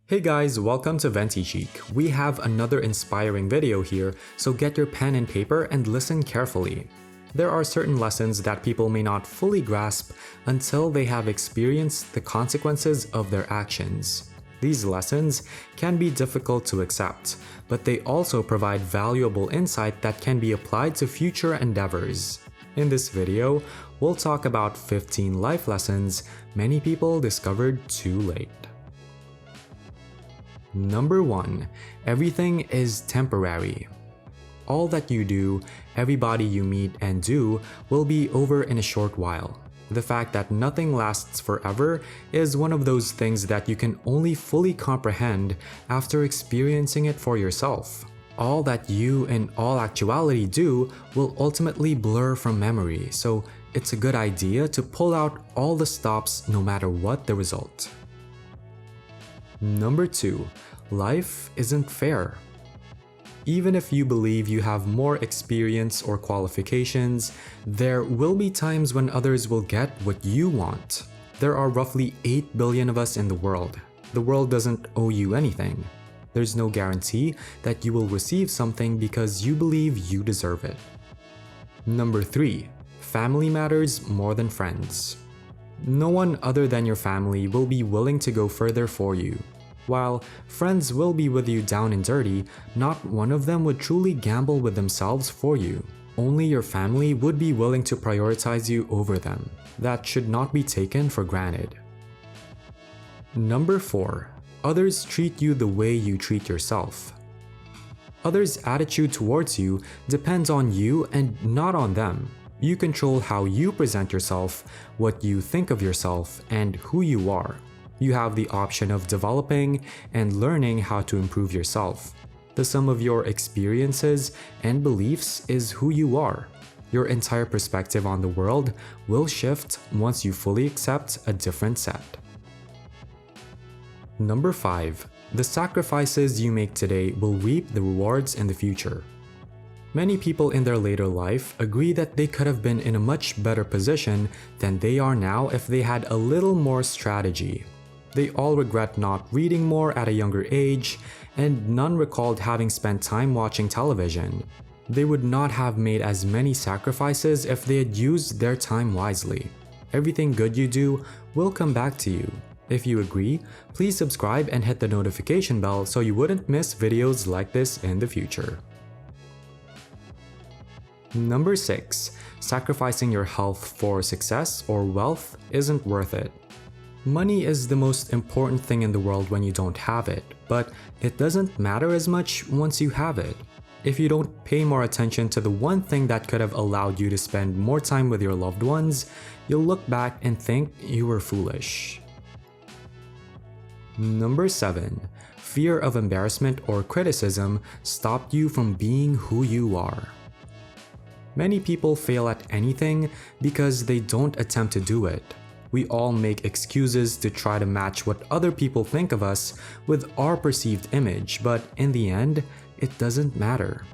Hey guys, welcome to ventichic. We have another inspiring video here, so get your pen and paper and listen carefully. There are certain lessons that people may not fully grasp until they have experienced the consequences of their actions. These lessons can be difficult to accept, but they also provide valuable insight that can be applied to future endeavors. In this video, we'll talk about 15 life lessons many people discovered too late. Number 1. Everything is temporary. All that you do, everybody you meet and do, will be over in a short while. The fact that nothing lasts forever is one of those things that you can only fully comprehend after experiencing it for yourself. All that you in all actuality do will ultimately blur from memory, so it's a good idea to pull out all the stops no matter what the result. Number 2. Life isn't fair. Even if you believe you have more experience or qualifications, there will be times when others will get what you want. There are roughly 8 billion of us in the world. The world doesn't owe you anything. There's no guarantee that you will receive something because you believe you deserve it. Number 3. Family matters more than friends. No one other than your family will be willing to go further for you. While friends will be with you down and dirty, not one of them would truly gamble with themselves for you. Only your family would be willing to prioritize you over them. That should not be taken for granted. Number 4. Others treat you the way you treat yourself. Others' attitude towards you depends on you and not on them. You control how you present yourself, what you think of yourself, and who you are. You have the option of developing and learning how to improve yourself. The sum of your experiences and beliefs is who you are. Your entire perspective on the world will shift once you fully accept a different set. Number 5. The sacrifices you make today will reap the rewards in the future. Many people in their later life agree that they could have been in a much better position than they are now if they had a little more strategy. They all regret not reading more at a younger age, and none recalled having spent time watching television. They would not have made as many sacrifices if they had used their time wisely. Everything good you do will come back to you. If you agree, please subscribe and hit the notification bell so you wouldn't miss videos like this in the future. Number 6. Sacrificing your health for success or wealth isn't worth it. Money is the most important thing in the world when you don't have it, but it doesn't matter as much once you have it. If you don't pay more attention to the one thing that could have allowed you to spend more time with your loved ones, you'll look back and think you were foolish. Number 7. Fear of embarrassment or criticism stopped you from being who you are. Many people fail at anything because they don't attempt to do it. We all make excuses to try to match what other people think of us with our perceived image, but in the end, it doesn't matter.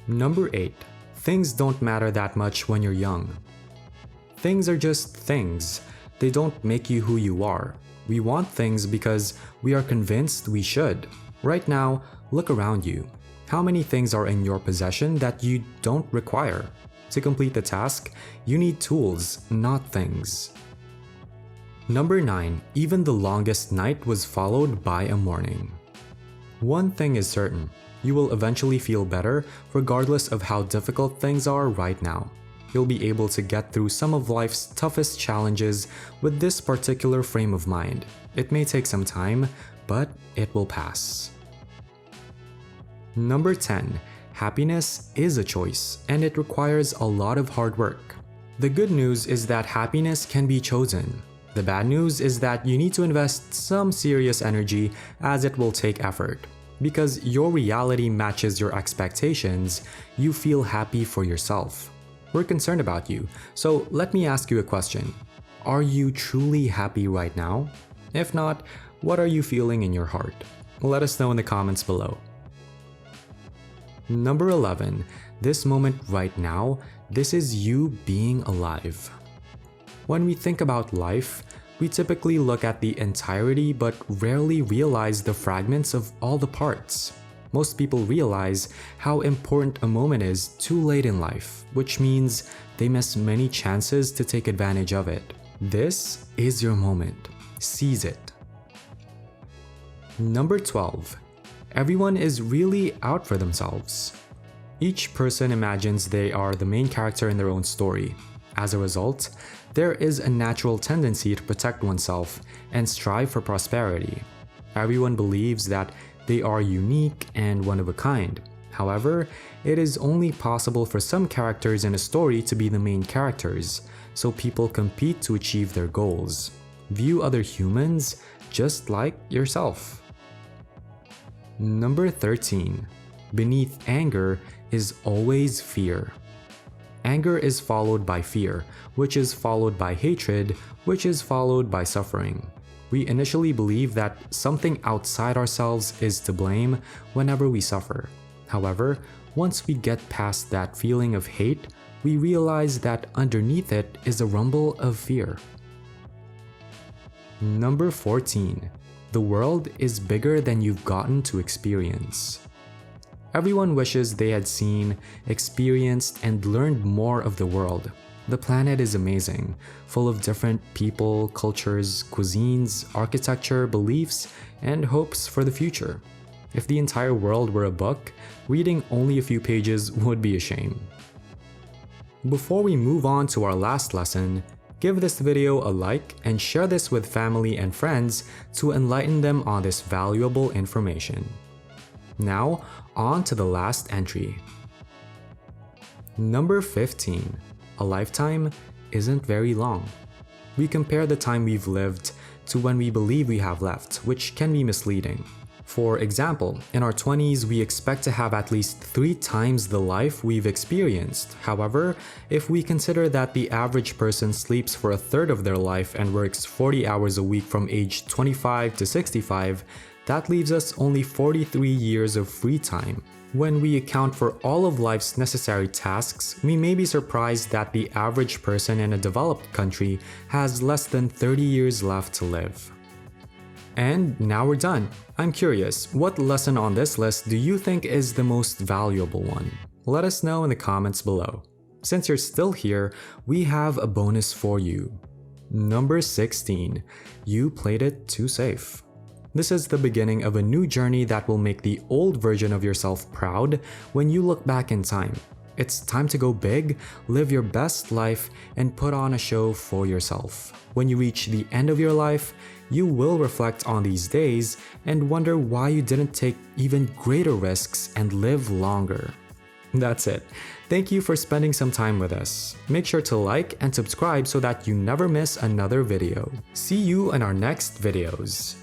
Number 8. Things don't matter that much when you're young. Things are just things. They don't make you who you are. We want things because we are convinced we should. Right now, look around you. How many things are in your possession that you don't require? To complete the task, you need tools, not things. Number 9. Even the longest night was followed by a morning. One thing is certain, you will eventually feel better regardless of how difficult things are right now. You'll be able to get through some of life's toughest challenges with this particular frame of mind. It may take some time, but it will pass. Number 10. Happiness is a choice, and it requires a lot of hard work. The good news is that happiness can be chosen. The bad news is that you need to invest some serious energy, as it will take effort. Because your reality matches your expectations, you feel happy for yourself. We're concerned about you, so let me ask you a question. Are you truly happy right now? If not, what are you feeling in your heart? Let us know in the comments below. Number 11. This moment right now, this is you being alive. When we think about life, We typically look at the entirety but rarely realize the fragments of all the parts. Most people realize how important a moment is too late in life, which means they miss many chances to take advantage of it. This is your moment. Seize it. Number 12. Everyone is really out for themselves. Each person imagines they are the main character in their own story. As a result, there is a natural tendency to protect oneself and strive for prosperity. Everyone believes that they are unique and one of a kind. However, it is only possible for some characters in a story to be the main characters, so people compete to achieve their goals. View other humans just like yourself. Number 13. Beneath anger is always fear. Anger is followed by fear, which is followed by hatred, which is followed by suffering. We initially believe that something outside ourselves is to blame whenever we suffer. However, once we get past that feeling of hate, we realize that underneath it is a rumble of fear. Number 14. The world is bigger than you've gotten to experience. Everyone wishes they had seen, experienced, and learned more of the world. The planet is amazing, full of different people, cultures, cuisines, architecture, beliefs, and hopes for the future. If the entire world were a book, reading only a few pages would be a shame. Before we move on to our last lesson, give this video a like and share this with family and friends to enlighten them on this valuable information. Now, on to the last entry. Number 15. A lifetime isn't very long. We compare the time we've lived to when we believe we have left, which can be misleading. For example, in our 20s, we expect to have at least 3 times the life we've experienced. However, if we consider that the average person sleeps for a third of their life and works 40 hours a week from age 25 to 65, that leaves us only 43 years of free time. When we account for all of life's necessary tasks, we may be surprised that the average person in a developed country has less than 30 years left to live. And now we're done. I'm curious, what lesson on this list do you think is the most valuable one? Let us know in the comments below. Since you're still here, we have a bonus for you. Number 16. You played it too safe. This is the beginning of a new journey that will make the old version of yourself proud when you look back in time. It's time to go big, live your best life, and put on a show for yourself. When you reach the end of your life, you will reflect on these days and wonder why you didn't take even greater risks and live longer. That's it. Thank you for spending some time with us. Make sure to like and subscribe so that you never miss another video. See you in our next videos.